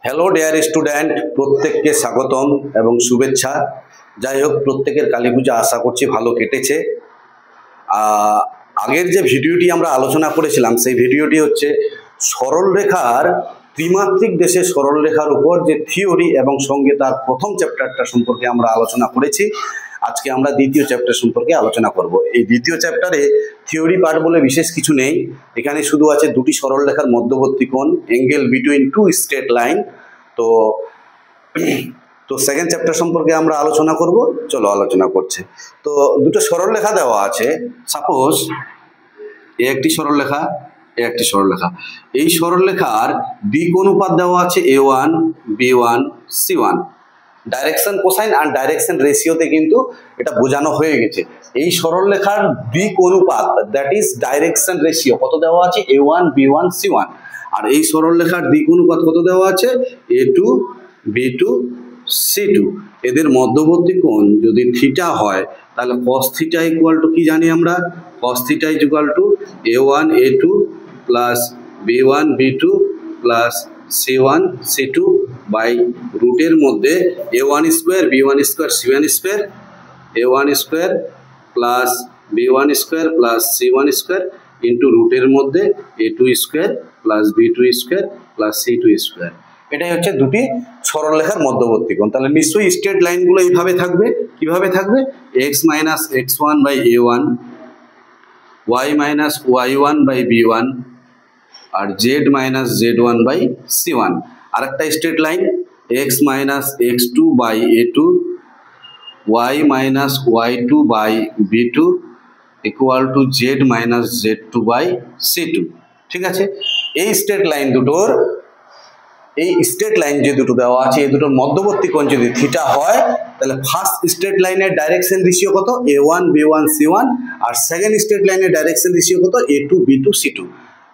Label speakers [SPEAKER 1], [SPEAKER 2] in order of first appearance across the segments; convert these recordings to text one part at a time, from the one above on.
[SPEAKER 1] Hello dear student, প্রত্যেককে স্বাগতম এবং শুভেচ্ছা। যাই হোক, প্রত্যেকের কালী পূজা আশা করছি ভালো কেটেছে। আগের যে ভিডিওটি আমরা আলোচনা করেছিলাম সেই ভিডিওটি হচ্ছে সরলরেখার ত্রিমাত্রিক দেশে সরলরেখার উপর যে থিওরি এবং সঙ্গে তার প্রথম চ্যাপ্টারটা সম্পর্কে আমরা আলোচনা করেছি। আজকে আমরা দ্বিতীয় চ্যাপ্টার সম্পর্কে আলোচনা করব। এই দ্বিতীয় চ্যাপ্টারে থিওরি পার্ট বলে বিশেষ কিছু নেই, এখানে শুধু আছে দুটি সরলরেখার মধ্যবর্তী কোণ, angle between two straight line. তো সেকেন্ড চ্যাপ্টার সম্পর্কে আমরা আলোচনা করব। চলো আলোচনা করছে। তো দুটো সরলরেখা দেওয়া আছে, সাপোজ এ একটি সরলরেখা, এ একটি সরলরেখা। এই সরলরেখার দিক অনুপাত দেওয়া আছে a1 b1 c1। Direction cosine আর ডাইরেকশন রেশিওতে কিন্তু এটা বোঝানো হয়ে গেছে। এই সরলরেখার দিক অনুপাত, দ্যাট ইজ ডাইরেকশন রেশিও, কত দেওয়া আছে a1 b1 c1। আর এই সরলরেখার দিক অনুপাত কত দেওয়া আছে a2 b2 c2। এদের মধ্যবর্তী কোণ যদি থিটা হয় তাহলে cos থিটা ইকুয়াল টু কি জানি আমরা, cos theta equal to a1 a2 plus b1 b2 plus c1 c2 by রুটের মধ্যে a1 square b1 square c1 square, a1 square plus b1 square plus c1 square into রুটের মধ্যে a2 square plus b2 square plus c2 square. এটাই হচ্ছে দুটি সরলরেখার মধ্যবর্তী কোণ। তাহলে নিশ্চয়ই স্ট্রেট লাইনগুলো এইভাবে থাকবে। কিভাবে থাকবে? x minus x1 by a1, y minus y1 by b1 আর z minus z1 by c1। আর একটা straight line x minus x2 by a2, y minus y2 by b2 equal to z minus z2 by c2। ঠিক আছে, এই straight line দুটোর, এই straight line যে দুটো দেওয়া আছে এই দুটোর মধ্যবর্তী কোণ যদি থিটা হয় তাহলে ফার্স্ট স্ট্রেট লাইনের ডাইরেকশন রেশিও কত a1 b1 c1 আর সেকেন্ড স্ট্রেট লাইনের ডাইরেকশন রেশিও কত a2 b2 c2।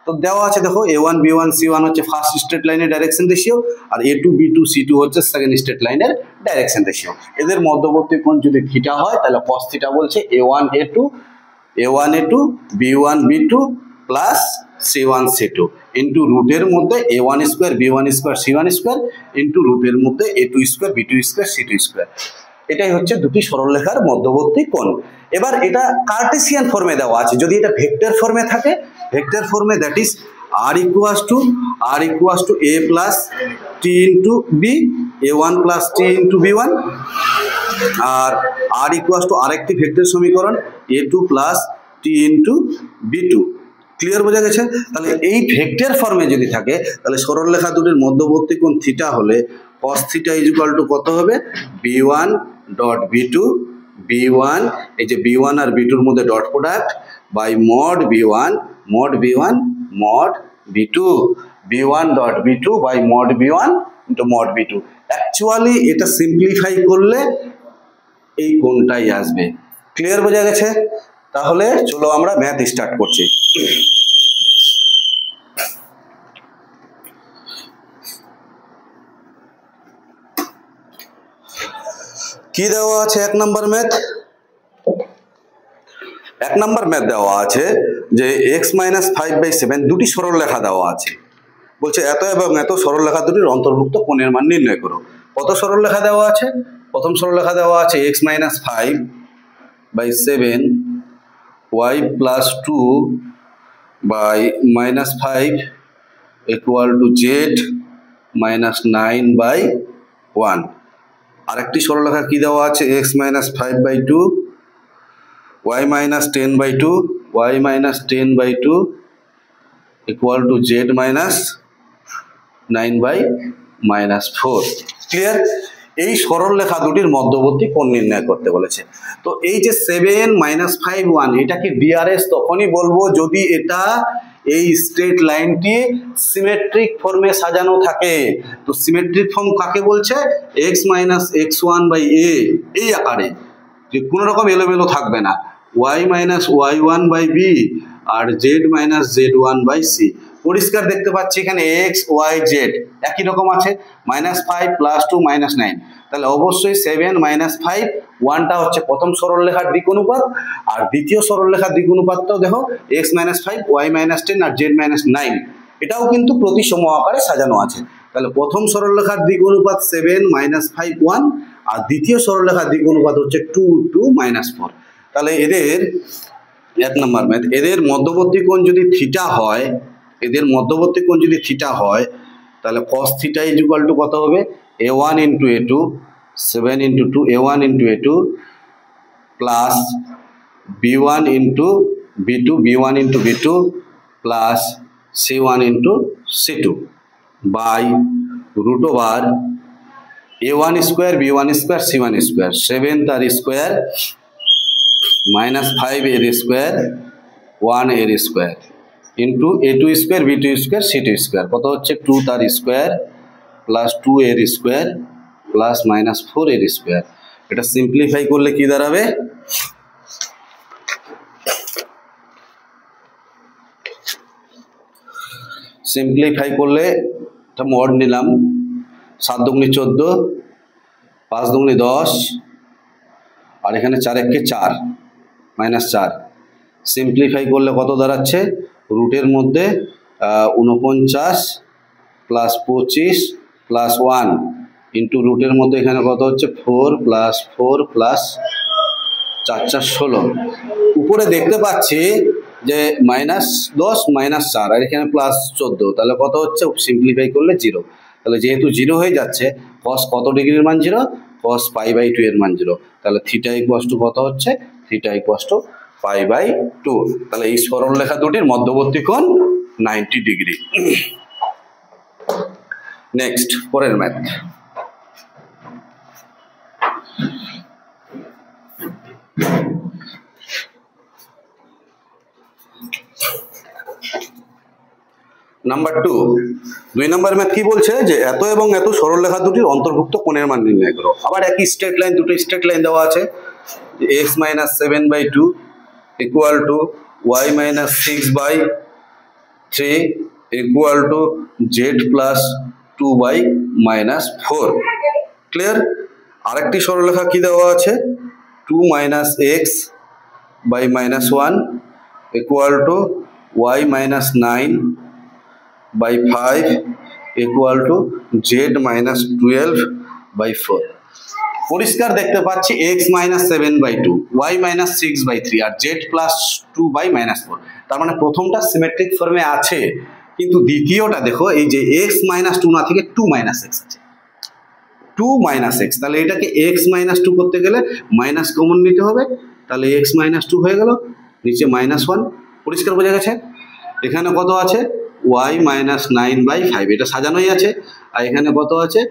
[SPEAKER 1] তো দেওয়া আছে দেখো a1 b1 c1 হচ্ছে ফার্স্ট স্ট্রেট লাইনের ডাইরেকশন রেশিও আর a2 b2 c2 হচ্ছে সেকেন্ড স্ট্রেট লাইনের ডাইরেকশন রেশিও। এদের মধ্যবর্তী কোণ যদি থিটা হয় তাহলে cos থিটা বলছে a1 a2 b1 b2 plus c1 c2 into রুটের মধ্যে a1 square b1 square c1 square into রুটের মধ্যে a2 square b2 square c2 square. এটাই হচ্ছে দুটি সরলরেখার মধ্যবর্তী কোণ। এবার এটা কার্টেসিয়ান ফর্মে দেওয়া আছে। যদি এটা ভেক্টর ফর্মে থাকে, ভেক্টর ফর্মে that is r equals to a plus t into b, a1 plus t into b1 আর r ইকুয়াস টু আরেকটি ভেক্টর সমীকরণ a2 plus t into b2। Clear বোঝা গেছে? তাহলে এই ভেক্টর ফর্মে যদি থাকে তাহলে সরলরেখা দুটির মধ্যবর্তী কোণ থিটা হলে cos থিটা ইকুয়াল টু কত হবে b1 ডট b2, b1 এই যে b1 আর b2 এর মধ্যে dot product by mod b1 mod b2, b1 dot b2 by mod b1 into mod b2। Actually এটা সিম্পলিফাই করলে এই কোণটাই আসবে। ক্লিয়ার বোঝা গেছে? তাহলে চলো আমরা ম্যাথ স্টার্ট করছি। কি দেওয়া আছে এক নম্বর ম্যাথ? এক নম্বর ম্যাথ দেওয়া আছে যে x মাইনাস 5/7 দুটি সরলরেখা দেওয়া আছে। বলছে এত এবং এত সরলরেখা দুটির অন্তর্ভুক্ত কোণের মান নির্ণয় করো। কত সরলরেখা দেওয়া আছে? প্রথম সরলরেখা দেওয়া আছে x minus 5/7 y plus 2 by minus 5 equal to z minus 9/1। আরেকটি সরলরেখা কি দেওয়া আছে x minus 5/2 y minus 10/2 y minus 10/2 equal to z minus 9/-4। Clear? এই সরলরেখা দুটির মধ্যবর্তী কোণ নির্ণয় করতে বলেছে। তো এই যে 7 মাইনাস 5 1 এটাকে ডিআরএস তখনই বলবো যদি এটা এই স্ট্রেট লাইনটি সিমেট্রিক ফর্মে সাজানো থাকে। তো সিমেট্রিক ফর্ম কাকে বলছে? x minus x1 by a এই আকারে, যে কোনো রকম এলোমেলো থাকবে না, y minus y1 by b আর z minus z1 by c। পরিষ্কার দেখতে পাচ্ছি এখানে x y z একই রকম আছে, -5 প্লাস 2 -9। তাহলে অবশ্যই 7 মাইনাস 5 1টা হচ্ছে প্রথম সরলরেখার দিক অনুপাত আর দ্বিতীয় সরলরেখার দিক অনুপাতটাও দেখো x মাইনাস 5 y মাইনাস 10 আর z মাইনাস 9 এটাও কিন্তু প্রতিসম আকারে সাজানো আছে। তাহলে প্রথম সরলরেখার দিক অনুপাত 7 - 5 1, আর দ্বিতীয় সরলরেখার দিক অনুপাত হচ্ছে 2 2 - 4। তাহলে এদের 1 নম্বর ম্যাথ, এদের মধ্যবর্তী কোণ যদি থিটা হয়, এদের মধ্যবর্তী কোণ যদি থিটা হয়, তাহলে cos থিটা ইকুয়াল টু কত হবে? a1 × a2 7 × 2 a1 × a2 plus b1 × b2 b1 × b2 plus c1 × c2 by root over a1 square b1 square c1 square 7 তার স্কোয়ার -5 এর স্কোয়ার 1 এর square into a2 square b2 square c2 square কত হচ্ছে 2 তার square plus 2 এর square plus -4 এর square. এটা simplify করলে কি দাঁড়াবে? সিম্পলিফাই করলে এটা মড নিলাম, 7 দুগুণে 14, 5 দুগুণে 10, আর এখানে 4 একে 4 -4। সিম্পলিফাই করলে কত দাঁড়াচ্ছে? রুটের মধ্যে 49 প্লাস 25 প্লাস 1 ইন্টু রুটের মধ্যে এখানে কত হচ্ছে 4 প্লাস 4 প্লাস 4 4 16। উপরে দেখতে পাচ্ছি যে -10 -4 আর এখানে প্লাস 14, তাহলে কত হচ্ছে? সিম্পলিফাই করলে 0। তাহলে যেহেতু 0 হয়ে যাচ্ছে, cos কত ডিগ্রির মান 0? cos π/2 এর মান 0। তাহলে থিটা ইকুয়াল টু কত হচ্ছে? Theta equal to π/2। তাহলে এই সরলরেখা দুটির মধ্যবর্তী কোণ 90 ডিগ্রি। নেক্সট, পরের ম্যাথ। নাম্বার 2, 2 নম্বর ম্যাথ কি বলছে যে এত এবং এত সরলরেখা দুটির অন্তর্ভুক্ত কোণের মান নির্ণয় করো। আবার একই স্ট্রেট লাইন, দুটো স্ট্রেট লাইন দেওয়া আছে। x - 7/2 equal to y - 6/3 equal to z plus 2/-4। Clear? আরেকটি সরলরেখা কি দেওয়া আছে? 2 - x/-1 equal to y - 9/5 equal to z - 12/4। পরিষ্কার দেখতে পাচ্ছি x - 7/2, y - 6/3 আর z প্লাস 2/-4। তার মানে প্রথমটা সিমেট্রিক ফর্মে আছে, কিন্তু দ্বিতীয়টা দেখো এই যে x - 2 না থেকে 2 - x আছে, 2 - x। তাহলে এটাকে x - 2 করতে গেলে মাইনাস কমন নিতে হবে, তাহলে x - 2 হয়ে গেল, নিচে -1। পরিষ্কার বোঝা গেছে? এখানে কত আছে? y - 9/5, এটা সাজানোই আছে। আর এখানে কত আছে?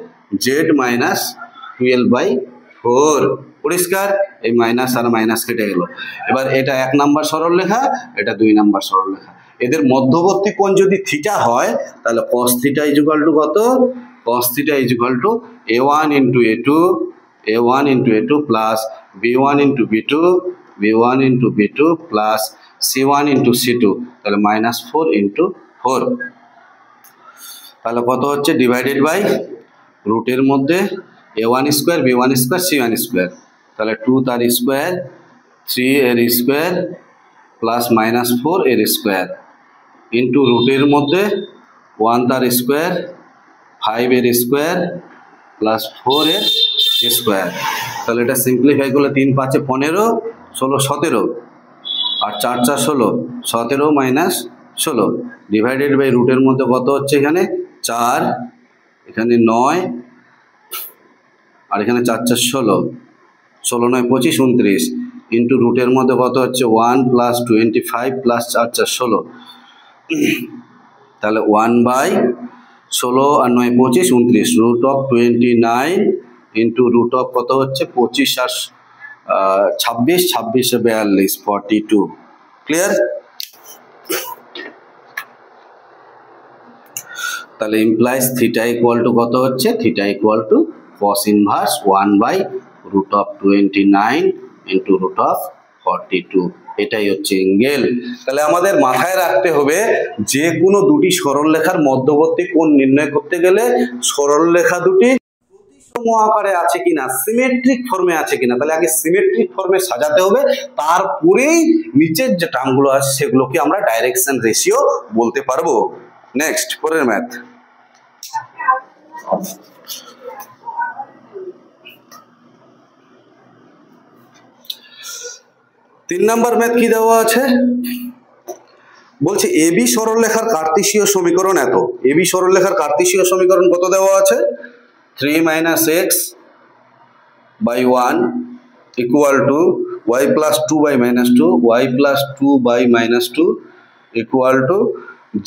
[SPEAKER 1] z - 12/4। পরিষ্কার? এই মাইনাস আর মাইনাস কেটে গেল। এবার এটা 1 নম্বর সরলরেখা, এটা 2 নম্বর সরলরেখা। এদের মধ্যবর্তী কোণ যদি থিটা হয়, তাহলে cos থিটা ইকুয়াল টু কত? cos theta equal to a1 × a2 plus b1 × b1 × b2 plus c1 × c2, তাহলে -4 × 4। তাহলে কত হচ্ছে? ডিভাইডেড বাই রুটের মধ্যে a1 square b1 square c1 square, তাহলে 2 তার স্কোয়ার 3 এর স্কোয়ার প্লাস -4 এর স্কোয়ার ইন্টু রুটের মধ্যে 1 তার স্কোয়ার 5 এর স্কোয়ার প্লাস 4 এর স্কোয়ার। তাহলে এটা সিম্পলিফাই করলে 3 × 5 = 15, 16 17, আর 4 4 16, 17 - 16 ডিভাইডেড বাই রুটের মধ্যে কত হচ্ছে? এখানে 4, এখানে 9, আর এখানে 4 4 16, 16 9 25 29 ইন্টু রুটের মধ্যে কত হচ্ছে? 1 প্লাস 25 প্লাস 4 4 16, তাহলে 1/16 আর 9 25 29 root of 29 into root of কত হচ্ছে? 25 আর 26, 26 এ 42 42। ক্লিয়ার? তাহলে ইমপ্লাইজ থিটা ইকুয়াল টু কত হচ্ছে? Theta equal to cos inverse 1/√29 into √42। এটাই হচ্ছে অ্যাঙ্গেল। তাহলে আমাদের মাথায় রাখতে হবে যে কোনো দুটি সরলরেখার মধ্যবর্তী কোণ নির্ণয় করতে গেলে সরলরেখা দুটি প্রতিসম আকারে আছে কিনা, সিমেট্রিক ফর্মে আছে কিনা, তাহলে আগে সিমেট্রিক ফর্মে সাজাতে হবে, তারপরেই নিচের যে টার্মগুলো আছে সেগুলোকে আমরা ডাইরেকশন রেশিও বলতে পারবো। নেক্সট, পরের ম্যাথ। তিন নাম্বার ম্যাথ কি দেওয়া আছে বলছে এবি সরলরেখার কার্তেশীয় সমীকরণ এত। এবি সরলরেখার কার্তেশীয় সমীকরণ কত দেওয়া আছে 3 - x by 1 equal to y plus 2 by minus 2 y plus 2 by minus 2 equal to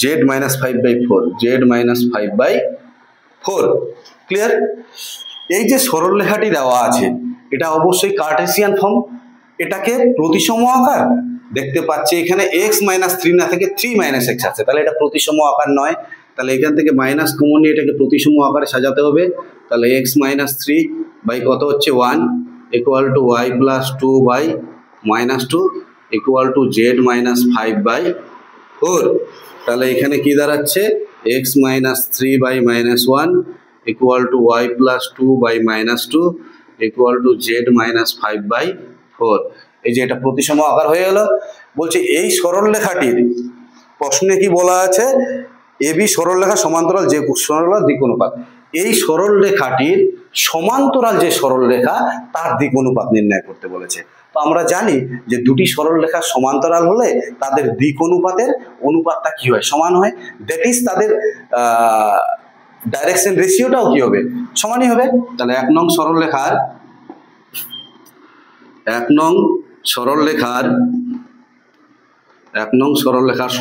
[SPEAKER 1] z minus 5 by 4 z minus 5 by 4 clear. এই যে সরলরেখাটি দেওয়া আছে এটা অবশ্যই কার্টেসিয়ান ফর্ম, এটাকে প্রতিসম আকার দেখতে পাচ্ছি এখানে x - 3 না থেকে 3 - x আছে, তাহলে এটা প্রতিসম আকার নয়। তাহলে এখান থেকে মাইনাস কমন নিয়ে এটাকে প্রতিসম আকারে সাজাতে হবে। তাহলে x - 3 বাই কত হচ্ছে 1 equal to y plus 2 by minus 2 equal to z minus 5 by 4। তাহলে এখানে কি দাঁড়াচ্ছে x - 3 by minus 1 equal to y plus 2 by minus 2 equal to z minus 5 by 4। এই যে এটা প্রতিসম আকার হয়ে গেল। বলছে এই সরলরেখাটির প্রশ্নে কি বলা আছে এবি সরলরেখা সমান্তরাল যে সরলরেখার দিক অনুপাত, এই সরলরেখাটির সমান্তরাল যে সরলরেখা তার দিক অনুপাত নির্ণয় করতে বলেছে। তো আমরা জানি যে দুটি সরলরেখা সমান্তরাল হলে তাদের দিক অনুপাতের অনুপাতটা কি হয় সমান হয়, দ্যাট ইজ তাদের ডাইরেকশন রেশিওটাও কি হবে সমানই হবে। তাহলে এক নং সরলরেখার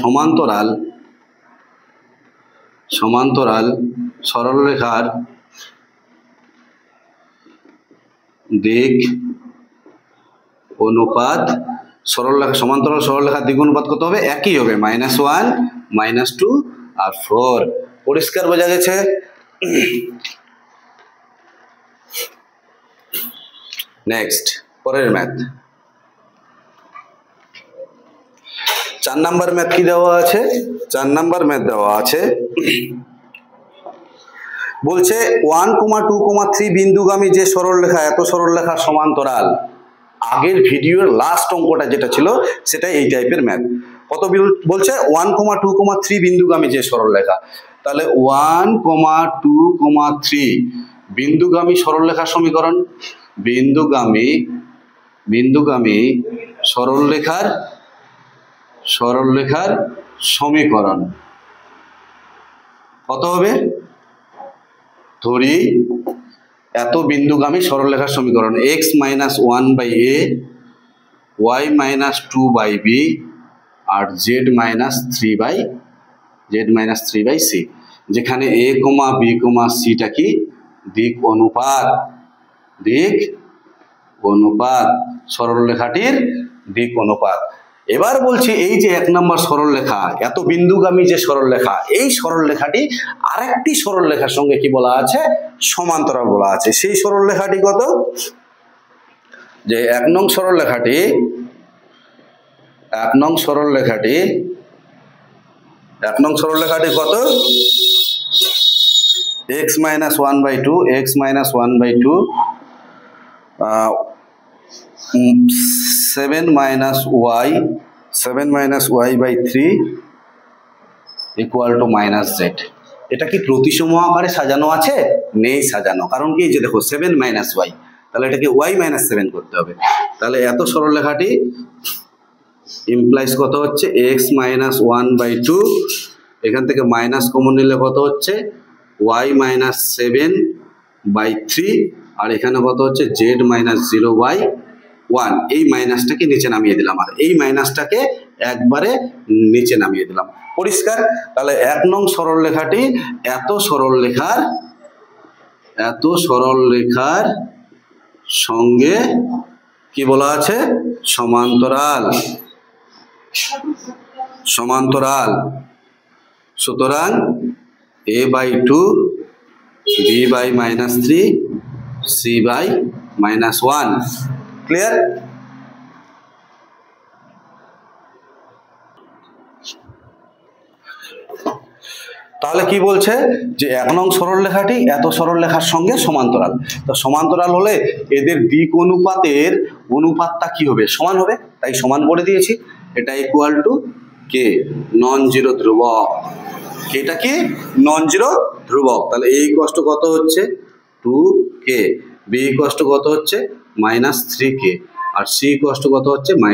[SPEAKER 1] সমান্তরাল সরলরেখার দিক অনুপাত সমান্তরাল সরলরেখার দিক অনুপাত কত হবে একই হবে -1 -2 আর 4। পরিষ্কার বোঝা গেছে। নেক্সট পরের ম্যাথ 4 নাম্বার ম্যাথ কি দেওয়া আছে 4 নাম্বার ম্যাথ দেওয়া আছে বলছে 1, 2, 3 বিন্দুগামী যে সরলরেখা এত সরলরেখার সমান্তরাল। আগের ভিডিওর লাস্ট অঙ্কটা যেটা ছিল সেটা এই টাইপের ম্যাথ। কত বলছে 1, 2, 3 বিন্দুগামী যে সরলরেখা। তাহলে 1, 2, 3 বিন্দুগামী সরলরেখার সমীকরণ, বিন্দুগামী সরলরেখার সমীকরণ কত হবে ধরি এত বিন্দুগামী সরলরেখার সমীকরণ x - 1 by a y - 2 by b আর z - 3 by c, যেখানে a, b, c টা কি দিক অনুপাত সরলরেখাটির দিক অনুপাত। এবার বলছি এই যে 1 নম্বর সরলরেখা এত বিন্দুগামী যে সরলরেখা, এই সরলরেখাটি আরেকটি সরলরেখার সঙ্গে কি বলা আছে সমান্তরাল বলা আছে। সেই সরলরেখাটি কত যে 1 নং সরলরেখাটি কত x - 1 by 2 7 - y by 3 equal to -z। এটা কি প্রতিসম আকারে সাজানো আছে নেই সাজানো, কারণ কি যে দেখো 7 - y, তাহলে এটাকে y - 7 করতে হবে। তাহলে এত সরলরেখাটি ইমপ্লাইজ কত হচ্ছে x - 1 by 2, এখান থেকে মাইনাস কমন নিলে কত হচ্ছে y - 7 by 3 আর এখানে কত হচ্ছে z - 0 by 1। এই মাইনাসটাকে নিচে নামিয়ে দিলাম আর এই মাইনাসটাকে একবারে নিচে নামিয়ে দিলাম। পরিষ্কার। তাহলে 1 নং সরলরেখাটি এত সরলরেখার সঙ্গে কি বলা আছে সমান্তরাল। সুতরাং a by 2 b by -3 c by -1। Clear. তাহলে কি বলছে যে 1 নং সরলরেখাটি এত সরলরেখার সঙ্গে সমান্তরাল। তো সমান্তরাল হলে এদের দিক অনুপাতের অনুপাতটা কি হবে সমান হবে, তাই সমান করে দিয়েছি। এটা equal to K non zero ধ্রুবক, এটা কি নন জিরো ধ্রুবক, তাহলে এ ইকুয়াল টু কত হচ্ছে 2k, বি ইকুয়াল টু কত হচ্ছে -3k, R C equal to কত হচ্ছে -k।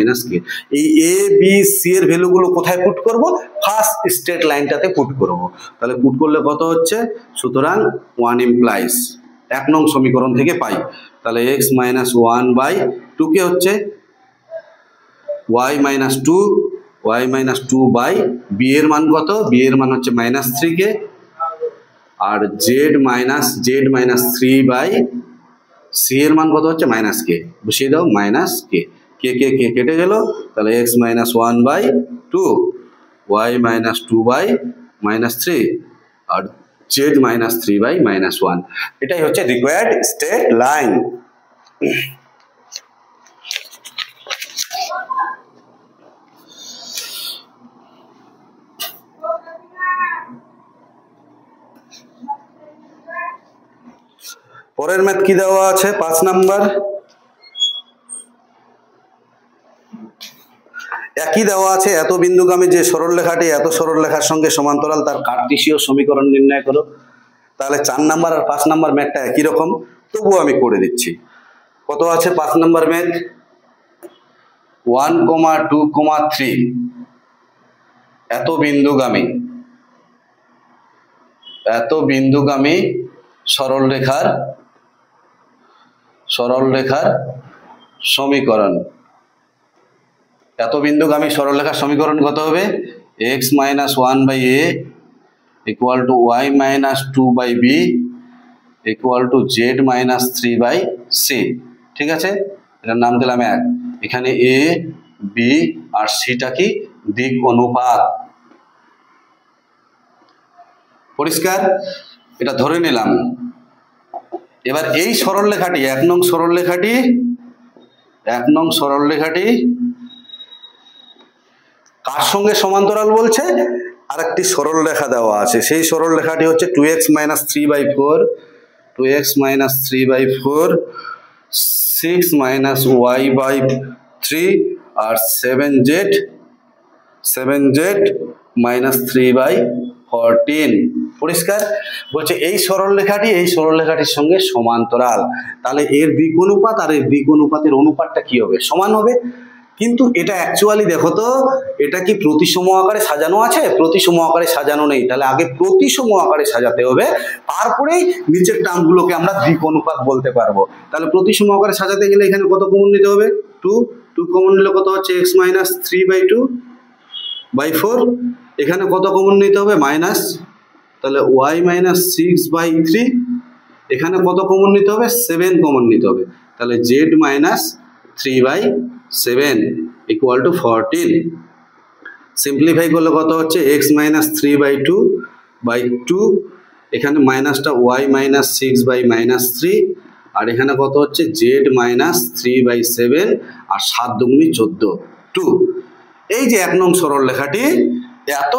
[SPEAKER 1] এই এ বি সি এর ভ্যালুগুলো কোথায় পুট করব? ফার্স্ট স্টেট লাইনটাতে পুট করব। তাহলে পুট করলে কত হচ্ছে? সুতরাং 1 ইমপ্লাইজ 1 নং সমীকরণ থেকে পাই। তাহলে x - 1/2k হচ্ছে y - 2, y - 2 বাই বি এর মান কত? বি এর মান হচ্ছে -3k, R z - 3 by C এর মান কত হচ্ছে -k, বসিয়ে দাও -k, কে কে কে কেটে গেল, তাহলে x - 1/2, y - 2/3, আর z - 3/-1। এটাই হচ্ছে রিকোয়ার্ড স্টেট লাইন। পরের ম্যাথ কি দেওয়া আছে? 5 নাম্বার। একই দেওয়া আছে, এত বিন্দুগামী যে সরলরেখাটি এত সরলরেখার সঙ্গে সমান্তরাল তার কার্টেসীয় সমীকরণ নির্ণয় করো। তাহলে 4 নাম্বার আর 5 নাম্বার ম্যাথটা একই রকম, তবুও আমি করে দিচ্ছি। কত আছে 5 নাম্বার ম্যাথ? 1, 2, 3 এত বিন্দুগামী সরলরেখার সমীকরণ। এত বিন্দুগামী সরলরেখার সমীকরণ কত হবে? x - 1/a equal to y - 2/b equal to z - 3/c। ঠিক আছে, এটার নাম দিলাম 1। এখানে a b আর সিটা কি? দিক অনুপাত। পরিষ্কার? এটা ধরে নিলাম। এবার এই সরলরেখাটি 1 নং সরলরেখাটি কার সঙ্গে সমান্তরাল বলছে? আরেকটি সরলরেখা দেওয়া আছে, সেই সরলরেখাটি হচ্ছে 2x - 3/4, 6 - y/3 আর 7z - 3/14। পরিষ্কার? বলছে এই সরলরেখাটির সঙ্গে সমান্তরাল, তাহলে এর দিক অনুপাত আর এর দিক অনুপাতের অনুপাতটা কি হবে? সমান হবে। কিন্তু এটা অ্যাকচুয়ালি দেখো তো, এটা কি প্রতিসম আকারে সাজানো আছে? প্রতিসম আকারে সাজানো নেই, তাহলে আগে প্রতিসম আকারে সাজাতে হবে, তারপরেই নিচের টার্মগুলোকে আমরা দিক অনুপাত বলতে পারবো। তাহলে প্রতিসম আকারে সাজাতে গেলে এখানে কত কমন নিতে হবে? 2 কমন নিলে কত হচ্ছে? x - 3/2/4। এখানে কত কমন নিতে হবে? মাইনাস, তাহলে y - 6/3। এখানে কত কমন নিতে হবে? 7 কমন নিতে হবে, তাহলে z - 3/7 equal to 14। সিম্পলিফাই করলে কত হচ্ছে? x - 3/2/2, এখানে মাইনাসটা y - 6/-3, আর এখানে কত হচ্ছে? z - 3/7, আর 7 দুগুণে 14, 2। এই যে 1 নং সরলরেখাটি এত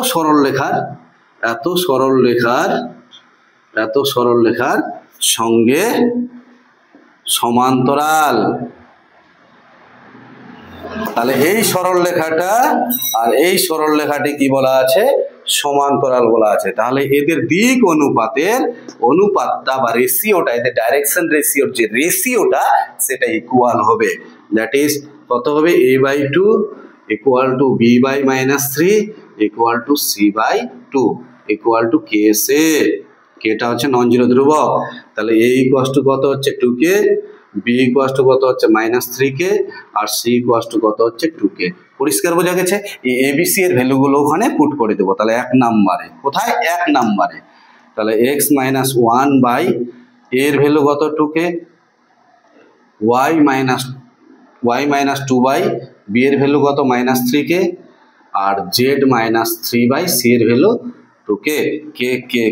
[SPEAKER 1] সরলরেখার সঙ্গে সমান্তরাল। তাহলে এই সরলরেখাটা আর এই সরলরেখাটি কি বলা আছে? সমান্তরাল বলা আছে। তাহলে এদের দিক অনুপাতটা বা রেশিওটা, এদের ডাইরেকশন রেশিওর যে রেশিওটা সেটা ইকুয়াল হবে। দ্যাট ইজ কত হবে? a/2 equal to b/-3 equal to c/2 equal to ksa। কেটা হচ্ছে নন জিরো ধ্রুবক, তাহলে a ইকুয়াল টু কত হচ্ছে? 2k, b ইকুয়াল টু কত হচ্ছে? -3k, R c equal to কত হচ্ছে? 2k। পরিষ্কার বোঝা গেছে? এই abc এর ভ্যালুগুলো ওখানে পুট করে দেবো। তাহলে 1 নাম্বারে, কোথায়? 1 নাম্বারে। তাহলে x - 1/a এর ভ্যালু কত? 2k, y - 2/b এর ভ্যালু কত? -3k, আর z - 3/c এর ভ্যালু 2k। কে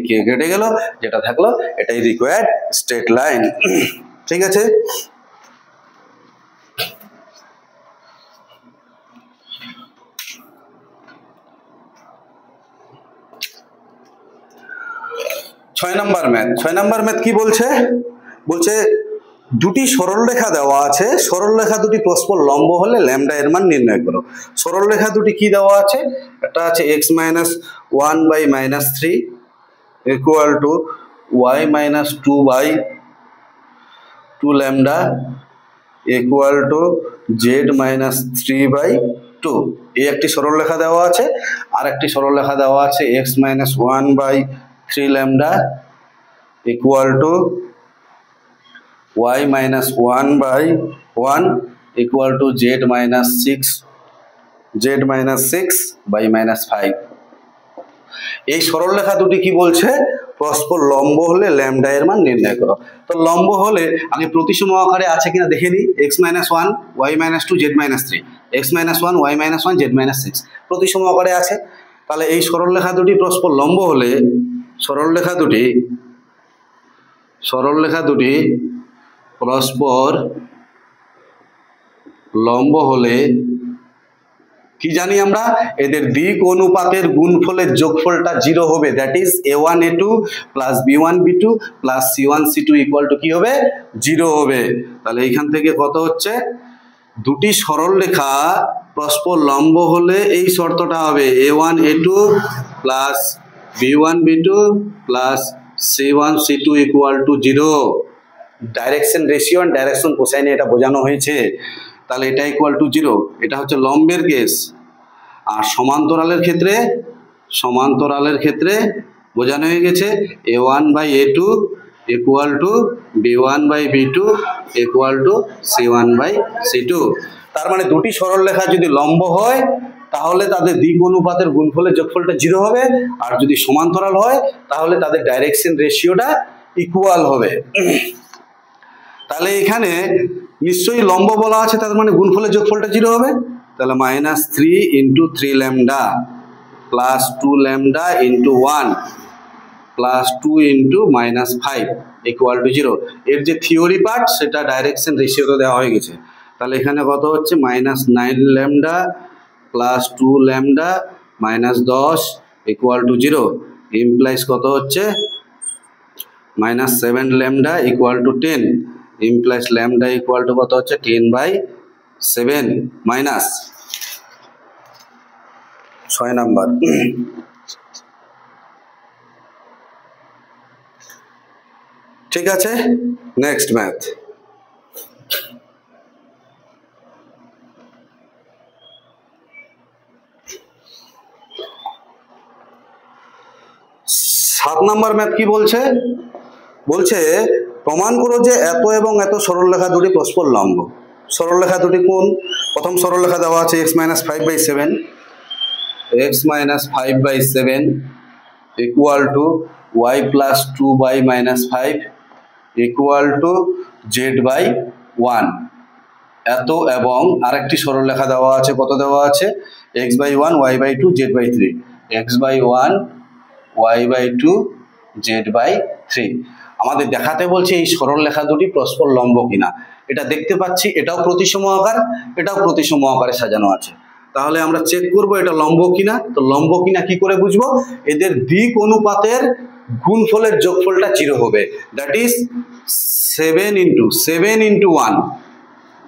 [SPEAKER 1] কেটে গেল, যেটা থাকলো এটাই রিকোয়ার্ড স্ট্রেট লাইন। ঠিক আছে, ছয় নাম্বার ম্যাথ কি বলছে? বলছে দুটি সরলরেখা দেওয়া আছে, সরলরেখা দুটি পরস্পর লম্ব হলে ল্যামডা এর মান নির্ণয় করো। সরলরেখা দুটি কি দেওয়া আছে? একটা আছে x - 1/-3, equal to y minus 2/2 lambda equal to z minus 3/2। এই একটি সরলরেখা দেওয়া আছে, আর একটি সরলরেখা দেওয়া আছে x minus 1/3 lambda equal to y minus 1/1 equal to z minus 6/-5। এই সরলরেখা দুটি কি বলছে? পরস্পর লম্ব হলে ল্যামডা এর মান নির্ণয় করো। তো লম্ব হলে আগে প্রতিসম আকারে আছে কিনা দেখে নিই। x minus 1 y minus 2 z minus 3, x minus 1 y minus 1 z minus 6 প্রতিসম আকারে আছে। তাহলে এই সরলরেখা দুটি পরস্পর লম্ব হলে সরলরেখা দুটি পরস্পর লম্ব হলে কি জানি আমরা? এদের দিক অনুপাতের গুণফলের যোগফলটা 0 হবে। That is a1 a2 plus b1 b2 plus c1 c2 equal two কি হবে? 0 হবে। তাহলে এইখান থেকে কত হচ্ছে? দুটি সরলরেখা পরস্পর লম্ব হলে এই শর্তটা হবে a1 a2 plus b1 b2 plus c1 c2 equal to 0। Direction ratio and direction কোসাইনে এটা বোঝানো হয়েছে। তাহলে এটা ইকুয়াল টু 0, এটা হচ্ছে লম্বের কেস। আর সমান্তরালের ক্ষেত্রে বোঝানো হয়ে গেছে a1 by a2 equal to b1 by b2 equal to c1 by c2। তার মানে দুটি সরলরেখা যদি লম্ব হয় তাহলে তাদের দিক অনুপাতের গুণফলের যোগফলটা 0 হবে, আর যদি সমান্তরাল হয় তাহলে তাদের ডাইরেকশন রেশিওটা ইকুয়াল হবে। তাহলে এখানে নিশ্চয়ই লম্ব বলা আছে, তার মানে গুণফলের যোগফলটা 0 হবে। তাহলে minus 3 into 3 lambda plus 2 lambda into 1 plus 2 into minus 5 equal to 0। এর যে থিওরি পার্ট সেটা ডাইরেকশন রেশিওতে দেওয়া হয়ে গেছে। তাহলে এখানে কত হচ্ছে? Minus 9 lambda plus 2 lambda minus 10 equal to 0 implies কত হচ্ছে? Minus 7 lambda equal to 10 implies lambda equal to কত হচ্ছে? 10/7 মাইনাস 6 নাম্বার। ঠিক আছে, নেক্সট ম্যাথ। সাত নাম্বার ম্যাথ কি বলছে? বলছে প্রমাণ করো যে এত এবং এত সরলরেখা দুটি পরস্পর লম্ব। সরলরেখা দুটি কোন? প্রথম সরলরেখা দেওয়া আছে x minus 5/7 equal to y plus 2/-5 equal to z/1। এত এবং আরেকটি সরলরেখা দেওয়া আছে, কত দেওয়া আছে? x/1 y/2 z/3, x/1 y/2 z/3। আমাদের দেখাতে বলছে এই সরলরেখা দুটি পরস্পর লম্ব কিনা। এটা দেখতে পাচ্ছি এটাও প্রতিসম আকার, এটাও প্রতিসম আকারে সাজানো আছে। তাহলে আমরা চেক করব এটা লম্ব কিনা। তো লম্ব কিনা কি করে বুঝবো? এদের দিক অনুপাতের গুণফলের যোগফলটা 0 হবে। That is 7 into 1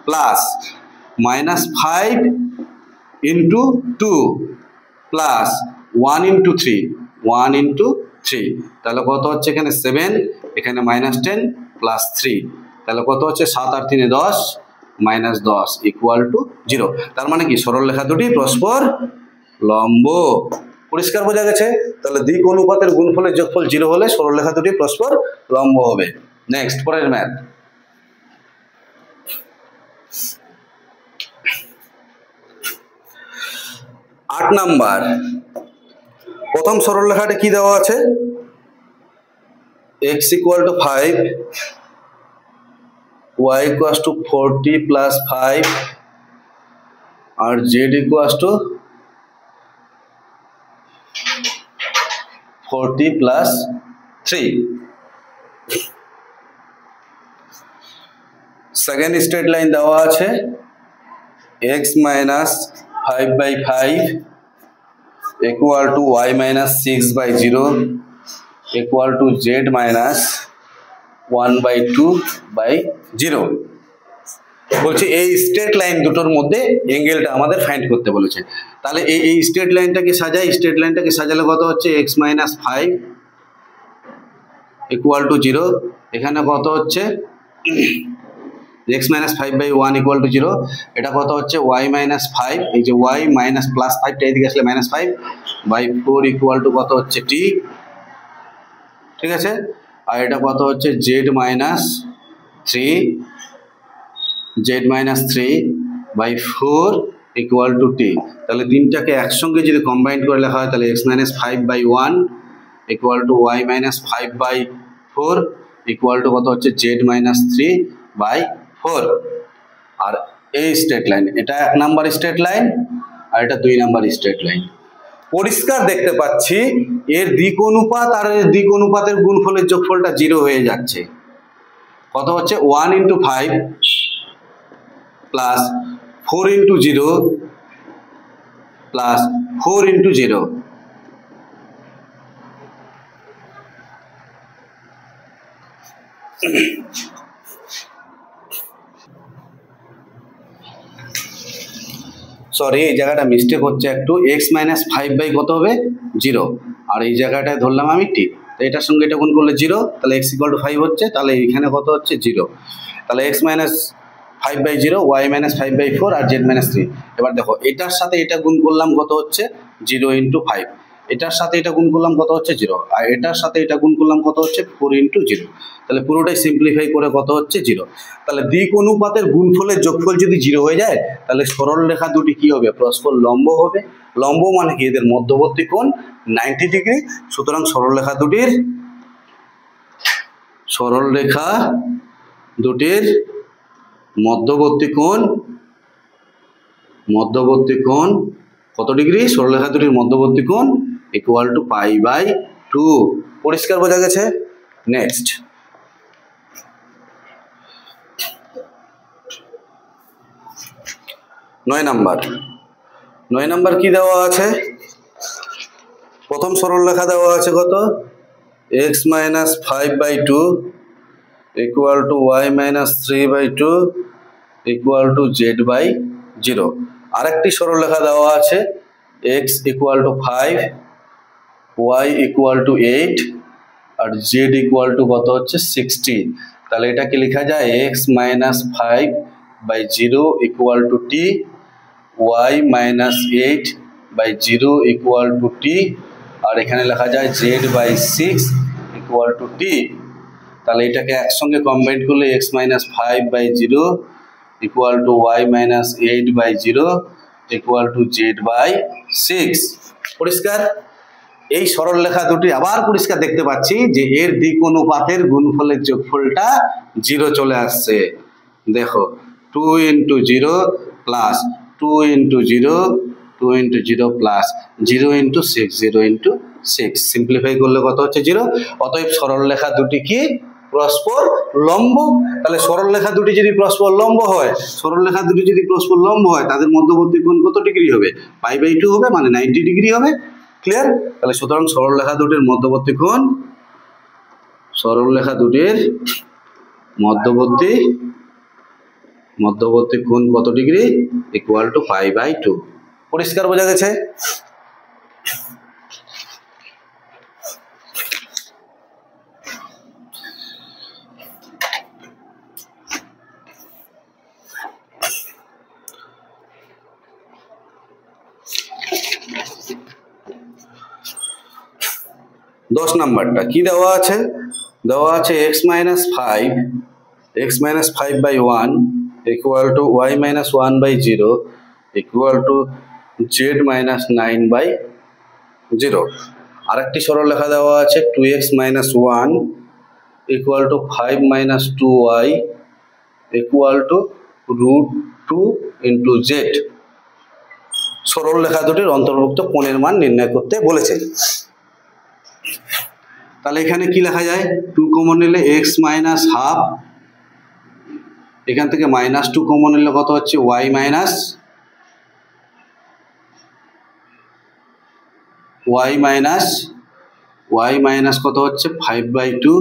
[SPEAKER 1] plus minus 5 into 2 plus 1 into 3। তাহলে কত হচ্ছে? এখানে 7, এখানে মাইনাস 10 প্লাস 3। তাহলে কত হচ্ছে? 7 আর 3 10 মাইনাস 10 ইকুয়াল টু 0। তার মানে কি সরলরেখা দুটি পরস্পর লম্ব। পরিষ্কার বোঝা গেছে? তাহলে দিক অনুপাতের গুণফলের যোগফল 0 হলে সরলরেখা দুটি পরস্পর লম্ব হবে। নেক্সট, পরের ম্যাথ। আট নাম্বার। প্রথম সরলরেখাটা কি দেওয়া আছে? x equal to 5, y equal to 40 plus 5 আর z equal to 40 plus 3। Second straight line দেওয়া আছে x minus 5/5 equal to y minus 6/0 equal to z minus 1/2/0। বলছে এই স্ট্রেট লাইন দুটোর মধ্যে অ্যাঙ্গেলটা আমাদের ফাইন্ড করতে বলেছে। তাহলে এই স্ট্রেট লাইনটাকে সাজাই। স্ট্রেট লাইনটাকে সাজালে কত হচ্ছে? x মাইনাস 5 ইকুয়াল টু 0, এখানে কত হচ্ছে x মাইনাস 5/1 ইকুয়াল টু 0, এটা কত হচ্ছে y মাইনাস 5, এই যে y মাইনাস প্লাস 5টা এদিকে আসলে মাইনাস 5/4 ইকুয়াল টু কত হচ্ছে t, ঠিক আছে। আর এটা কত হচ্ছে z minus 3/4 equal to t। তাহলে তিনটাকে একসঙ্গে যদি কম্বাইন করে লেখা হয় তাহলে x minus 5/1 equal to y minus 5/4 equal to কত হচ্ছে z মাইনাস 3/4। আর এই স্ট্রেট লাইন, এটা 1 নাম্বার স্ট্রেট লাইন আর এটা 2 নাম্বার স্ট্রেট লাইন। পরিষ্কার দেখতে পাচ্ছি এর দিক অনুপাত আর এর দিক অনুপাতের গুণফলের যোগফলটা 0 হয়ে যাচ্ছে। কত হচ্ছে 1 × 5 প্লাস 4 × 0 প্লাস 4 × 0। সরি, এই জায়গাটা মিস্টেক হচ্ছে একটু, x মাইনাস 5 কত হবে 0, আর এই জায়গাটায় ধরলাম আমি t, তো এটার সঙ্গে এটা গুণ করলে 0, তাহলে x = 5 হচ্ছে, তাহলে এখানে কত হচ্ছে 0, তাহলে x মাইনাস 5/0, y মাইনাস 5/4 আর z মাইনাস 3। এবার দেখো এটার সাথে এটা গুণ করলাম কত হচ্ছে 0 × 5, এটার সাথে এটা গুণ করলাম কত হচ্ছে 0, আর এটার সাথে এটা গুণ করলাম কত হচ্ছে 4 × 0, তাহলে পুরোটাই সিম্পলিফাই করে কত হচ্ছে 0। তাহলে দিক অনুপাতের গুণফলের যোগফল যদি 0 হয়ে যায় তাহলে সরল রেখা দুটি কি হবে, পরস্পর লম্ব হবে। লম্ব মানে কি, এদের মধ্যবর্তী কোণ 90 ডিগ্রি। সুতরাং সরল রেখা দুটির মধ্যবর্তী কোণ কত ডিগ্রি, সরলরেখা দুটির মধ্যবর্তী কোণ ইকুয়াল টু π/2। পরিষ্কার বোঝা গেছে। নেক্সট 9 নাম্বার কি দেওয়া আছে, প্রথম সরলরেখা দেওয়া আছে কত, x minus 5/2 equal to y minus 3/2 equal to z/0। আরেকটি সরলরেখা দেওয়া আছে x equal to 5, y equal to 8 আর z ইকুয়াল টু কত হচ্ছে 60। তাহলে এটাকে লেখা যায় x minus 5/0 equal to t, y minus 8/0 equal to t, আর এখানে লেখা যায় z/6 ইকুয়াল টু t। তাহলে এটাকে একসঙ্গে কম্বাইন করলে x minus 5/0 equal to y minus 8/0 equal two z/6। পরিষ্কার। এই সরল রেখা দুটি আবার পরিষ্কার দেখতে পাচ্ছি যে এর দিক অনুপাতের গুণফলের যোগফলটা 0 চলে আসছে। দেখো 2 × 0 প্লাস 2 × 0, 2 × 0 প্লাস 0 × 6, 0 × 6, সিম্পলিফাই করলে কত হচ্ছে 0। অতএব সরল রেখা দুটি কি পরস্পর লম্ব। তাহলে সরল রেখা দুটি যদি পরস্পর লম্ব হয়, তাদের মধ্যবর্তী কোণ কত ডিগ্রি হবে, π/2 হবে, মানে 90 ডিগ্রি হবে। ক্লিয়ার। তাহলে সুতরাং সরল রেখা দুটির মধ্যবর্তী কোণ কত ডিগ্রি, ইকুয়াল টু π/2। পরিষ্কার বোঝা গেছে। দশ নাম্বারটা কি দেওয়া আছে, x minus 5/1 equal to y minus 1/0 equal to z minus 9/0। আরেকটি সরল রেখা দেওয়া আছে 2x minus 1 equal to 5 minus 2y equal to √2 × z। সরল রেখা দুটির অন্তর্ভুক্ত কোণের মান নির্ণয় করতে বলেছে। তাহলে এখানে কি লেখা যায়, 2 কমন নিলে x মাইনাস হাফ, এখান থেকে -2 কমন নিলে কত হচ্ছে y মাইনাস কত হচ্ছে 5/2,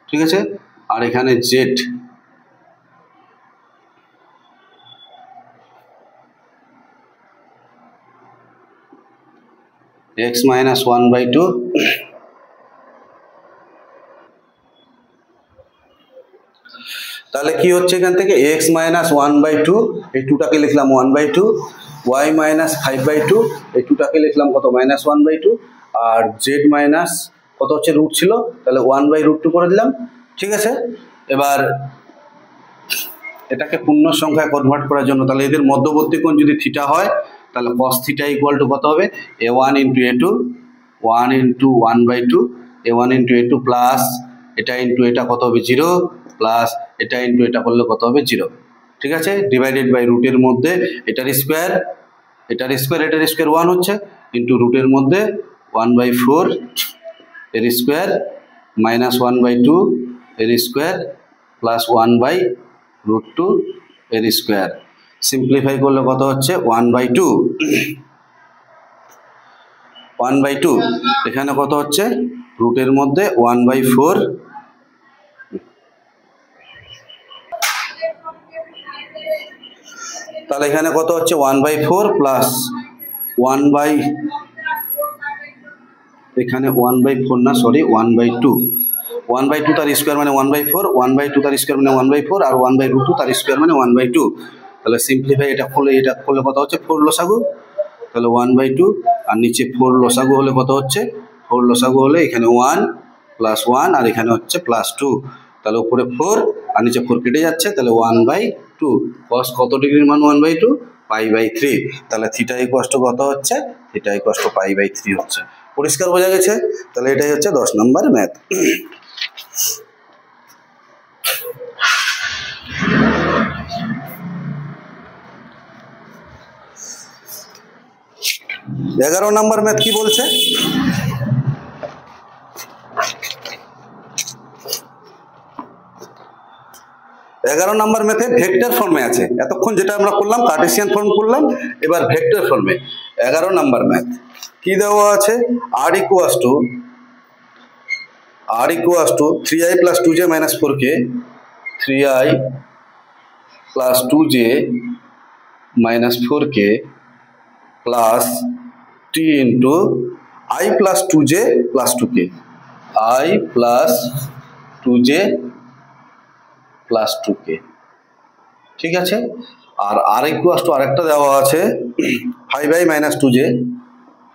[SPEAKER 1] ঠিক আছে। আর এখানে z, x মাইনাস 1/2 তাহলে কি হচ্ছে এখান থেকে এক্স মাইনাস 1/2, এই 2টাকে লিখলাম 1/2, ওয়াই মাইনাস 5/2, এই 2টাকে লিখলাম কত -1/2, আর জেড মাইনাস কত হচ্ছে রুট ছিল, তাহলে 1/√2 করে দিলাম। ঠিক আছে, এবার এটাকে পূর্ণ সংখ্যায় কনভার্ট করার জন্য তাহলে এদের মধ্যবর্তী কোণ যদি থিটা হয় তাহলে cos থিটা ইকুয়াল টু কত হবে a1 into a2, 1 into 1/2, a1 into a2 plus এটা ইন্টু এটা কত হবে 0, প্লাস এটা ইন্টু এটা করলে কত হবে 0। ঠিক আছে, ডিভাইডেড বাই রুটের মধ্যে এটার স্কোয়ার এটার স্কোয়ার 1 হচ্ছে, ইন্টু রুটের মধ্যে 1/4 এর স্কোয়ার মাইনাস 1/2 এর স্কোয়ার প্লাস 1/√2 এর স্কোয়ার। সিম্পলিফাই করলে কত হচ্ছে 1/2 এখানে কত হচ্ছে রুটের মধ্যে 1/4, তাহলে এখানে কত হচ্ছে 1/4 প্লাস 1/, এখানে 1/4 না সরি 1/2, 1/2 তার স্কোয়ার মানে 1/4, 1/2 তার স্কোয়ার মানে 1/4, আর 1/√2 তার স্কোয়ার মানে 1/2। তাহলে সিম্পলিফাই এটা করলে কত হচ্ছে 4 লসাগু, তাহলে 1/2 আর নিচে 4 লসাগু হলে কত হচ্ছে 4 লসাগু হলে এখানে 1 প্লাস 1 আর এখানে হচ্ছে প্লাস 2, তাহলে উপরে 4 আর নিচে 4 কেটে যাচ্ছে, তাহলে 1/2 cos কত ডিগ্রির মান 1/2 π/3, তাহলে থিটা ইকুয়াল টু কত হচ্ছে থিটা ইকুয়াল টু π/3 হচ্ছে। পরিষ্কার বোঝা গেছে? তাহলে এটাই হচ্ছে 10 নম্বর ম্যাথ। 11 নম্বর ম্যাথ কি বলছে? 11 নম্বর ম্যাথে ভেক্টর ফর্মে আছে, এতক্ষণ যেটা আমরা করলাম কার্টেসিয়ান ফর্ম করলাম, এবার ভেক্টর ফর্মে 11 নম্বর ম্যাথ কি দেওয়া আছে, r equals to 3i plus 2j minus 4k, 3i plus 2j minus 4k plus t into i plus 2j plus 2k, i plus 2j plus 2k। ঠিক আছে, আর r ইকুয়ালস টু আরেকটা দেওয়া আছে 5i minus 2j,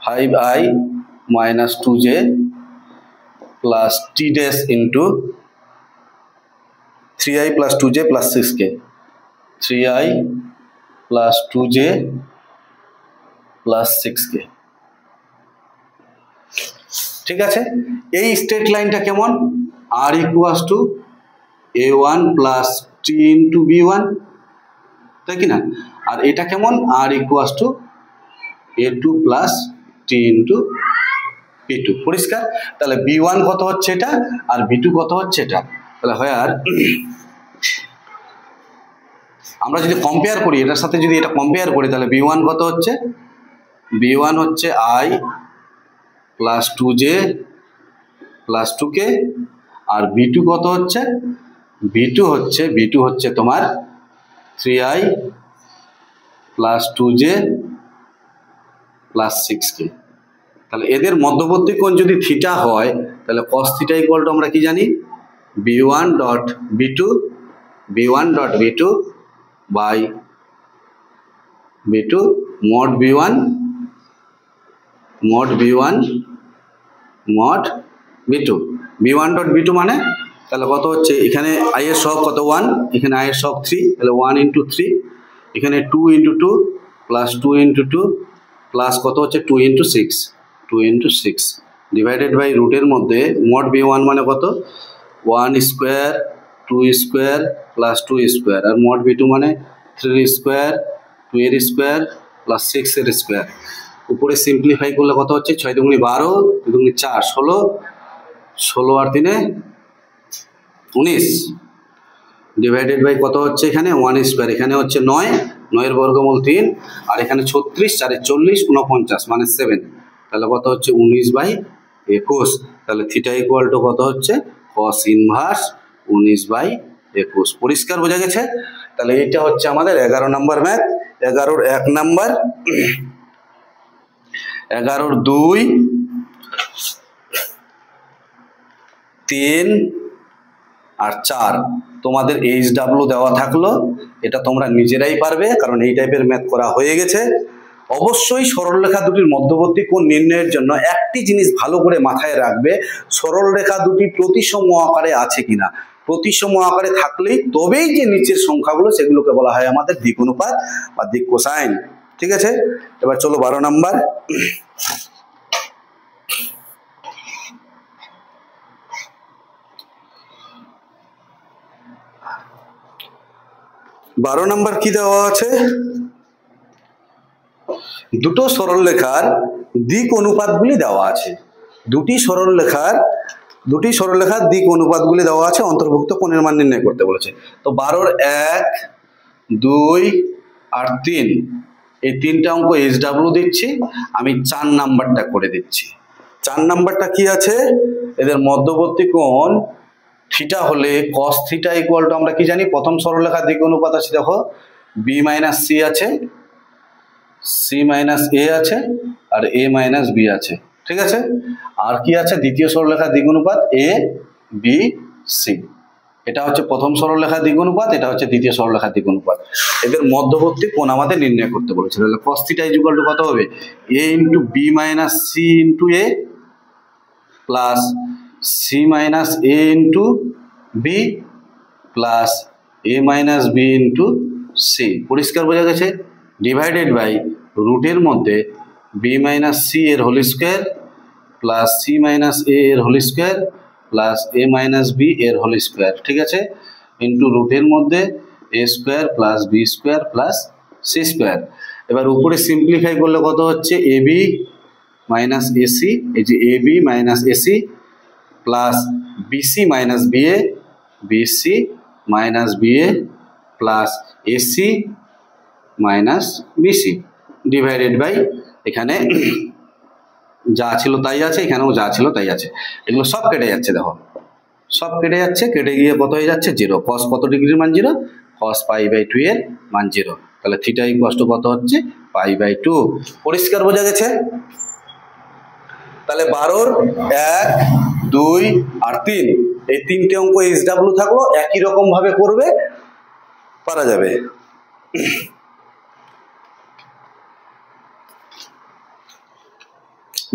[SPEAKER 1] 5i minus 2j plus t dash into 3i plus 2j plus 6k, 3i plus 2j plus 6k। ঠিক আছে, এই straight লাইনটা কেমন, r equals to a1 plus t into b1, তাই কি না, আর এটা কেমন r equals to a2 plus t into b2। পরিষ্কার? তাহলে b1 কত হচ্ছে এটা আর b2 কত হচ্ছে এটা, তাহলে হয় আর আমরা যদি কম্পেয়ার করি এটার সাথে, যদি এটা কম্পেয়ার করি তাহলে b1 কত হচ্ছে, b1 হচ্ছে i plus 2j plus 2k, R b2 কত হচ্ছে, b2 হচ্ছে তোমার 3i plus 2j plus 6k। তাহলে এদের মধ্যবর্তী কোণ যদি থিটা হয় তাহলে cos থিটা ইকুয়াল টু আমরা কি জানি, b1 dot b2 by b2 mod b1 mod b2, b1 dot b2 মানে তাহলে কত হচ্ছে, এখানে i এর সহগ কত 1, এখানে i এর সহগ 3, তাহলে 1 ইন্টু 3, এখানে 2 ইন্টু 2 প্লাস 2 ইন্টু 2 প্লাস কত হচ্ছে 2 ইন্টু 6 ডিভাইডেড বাই রুটের মধ্যে মড b1 মানে কত 1 স্কোয়ার 2 স্কোয়ার প্লাস 2 স্কোয়ার, আর মড b2 মানে 3 স্কোয়ার 2 এর স্কোয়ার প্লাস 6 এর স্কোয়ার। উপরে সিম্পলিফাই করলে কত হচ্ছে 6 দুগুণে 12, 2 দুগুণে 4 16 আর 3 19 ডিভাইডেড বাই কত হচ্ছে এখানে 1 স্কোয়ার, এখানে হচ্ছে 9 এর বর্গমূল 3, আর এখানে 36 4 40 49 মানে 7, তাহলে কত হচ্ছে 19/21। তাহলে থিটা ইকুয়াল টু কত হচ্ছে cos ইনভার্স 19/21। পরিষ্কার বোঝা গেছে? তাহলে এটা হচ্ছে আমাদের 11 নম্বর ম্যাথ। 11-র 1 নাম্বার, 11-র 2, 3, আর 4 তোমাদের HW দেওয়া থাকলো, এটা তোমরা নিজেরাই পারবে কারণ এই টাইপের ম্যাথ করা হয়ে গেছে। অবশ্যই সরলরেখা দুটির মধ্যবর্তী কোণ নির্ণয়ের জন্য একটি জিনিস ভালো করে মাথায় রাখবে, সরলরেখা দুটি প্রতিসম আকারে আছে কিনা। প্রতিসম আকারে থাকলেই তবেই যে নিচের সংখ্যাগুলো সেগুলোকে বলা হয় আমাদের দিক অনুপাত বা দিক কোসাইন। ঠিক আছে, এবার চলো 12 নাম্বার। 12 নাম্বার কি দেওয়া আছে, দুটো সরলরেখার দিক অনুপাতগুলি দেওয়া আছে। দুটি সরলরেখার দিক অনুপাতগুলি দেওয়া আছে, অন্তর্ভুক্ত কোণের মান নির্ণয় করতে বলেছে। তো 12 1 2 আর 3 এই তিনটা অঙ্ক HW দিচ্ছি, আমি 4 নাম্বারটা করে দিচ্ছি। 4 নাম্বারটা কি আছে, এদের মধ্যবর্তী কোণ থিটা হলে cos থিটা ইকুয়াল টু আমরা কি জানি, প্রথম সরলরেখার দিক অনুপাত আছে দেখো b - c আছে, c - a আছে আর a - b আছে। ঠিক আছে, আর কি আছে, দ্বিতীয় সরলরেখার দিক অনুপাত a b c। এটা হচ্ছে প্রথম সরলরেখার দিক অনুপাত, এটা হচ্ছে দ্বিতীয় সরলরেখার দিক অনুপাত। এদের মধ্যবর্তী কোণ আমাদের নির্ণয় করতে বলেছে। তাহলে cos থিটা ইকুয়াল টু কত হবে, a * b - c * a plus c - a * b plus a - b * c। পরিষ্কার বোঝা গেছে, ডিভাইডেড বাই রুটের মধ্যে b - c এর whole square plus c - a এর whole square plus a - b এর হোল স্কয়ার। ঠিক আছে, ইন্টু রুটের মধ্যে a square plus b square plus c square. এবার উপরে সিম্পলিফাই করলে কত হচ্ছে, ab - ac, এই যে ab - ac plus bc - ba, bc - ba plus ac - bc divided by এখানে যা ছিল তাই আছে, এখানেও যা ছিল তাই আছে। এগুলো সব কেটে যাচ্ছে, দেখো সব কেটে যাচ্ছে, কেটে গিয়ে কত হয়ে যাচ্ছে 0। cos কত ডিগ্রির মান 0, cos π/2 এর মান 0। তাহলে থিটা ইকুয়াল টু কত হচ্ছে, π/2। পরিষ্কার বোঝা গেছে। তাহলে 12 1 2 আর 3 এই তিনটে অঙ্ক HW থাকলো, একই রকম ভাবে করবে, পারা যাবে।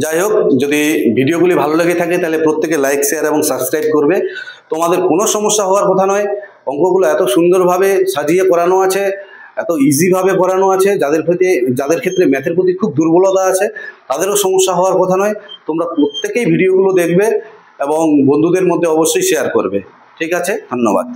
[SPEAKER 1] যাই হোক, যদি ভিডিওগুলি ভালো লেগে থাকে তাহলে প্রত্যেকে লাইক শেয়ার এবং সাবস্ক্রাইব করবে। তোমাদের কোনো সমস্যা হওয়ার কথা নয়, অঙ্কগুলো এত সুন্দরভাবে সাজিয়ে করানো আছে, এত ইজিভাবে করানো আছে, যাদের ক্ষেত্রে ম্যাথের প্রতি খুব দুর্বলতা আছে তাদেরও সমস্যা হওয়ার কথা নয়। তোমরা প্রত্যেকেই ভিডিওগুলো দেখবে এবং বন্ধুদের মধ্যে অবশ্যই শেয়ার করবে। ঠিক আছে, ধন্যবাদ।